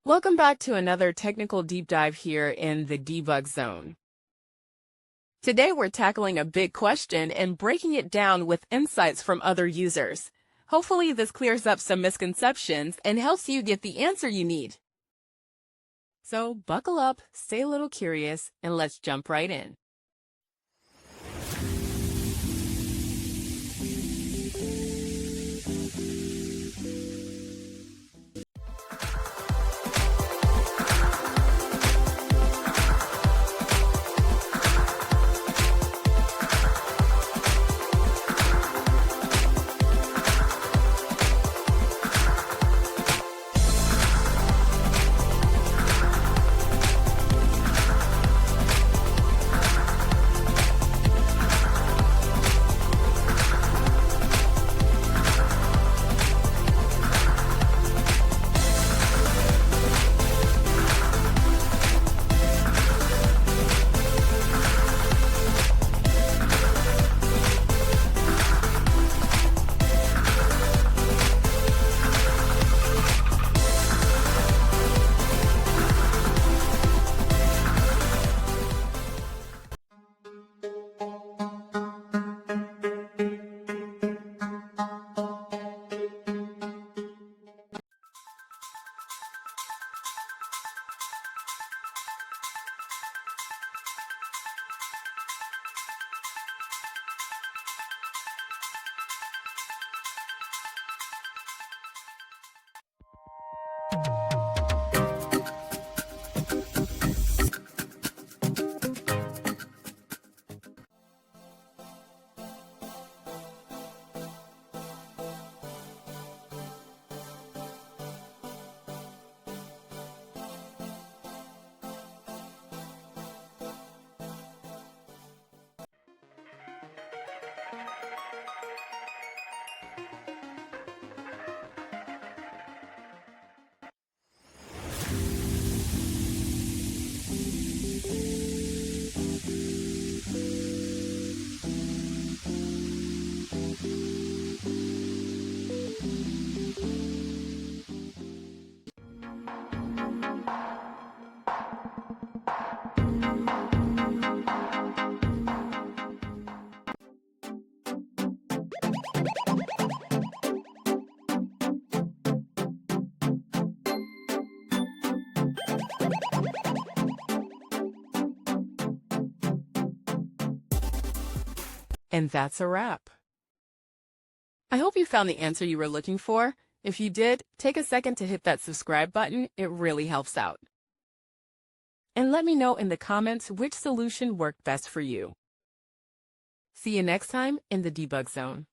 Welcome back to another technical deep dive here in the debug zone. Today we're tackling a big question and breaking it down with insights from other users. Hopefully this clears up some misconceptions and helps you get the answer you need. So buckle up, stay a little curious, and let's jump right in. And that's a wrap. I hope you found the answer you were looking for. If you did, take a second to hit that subscribe button. It really helps out. And let me know in the comments which solution worked best for you. See you next time in the debug zone.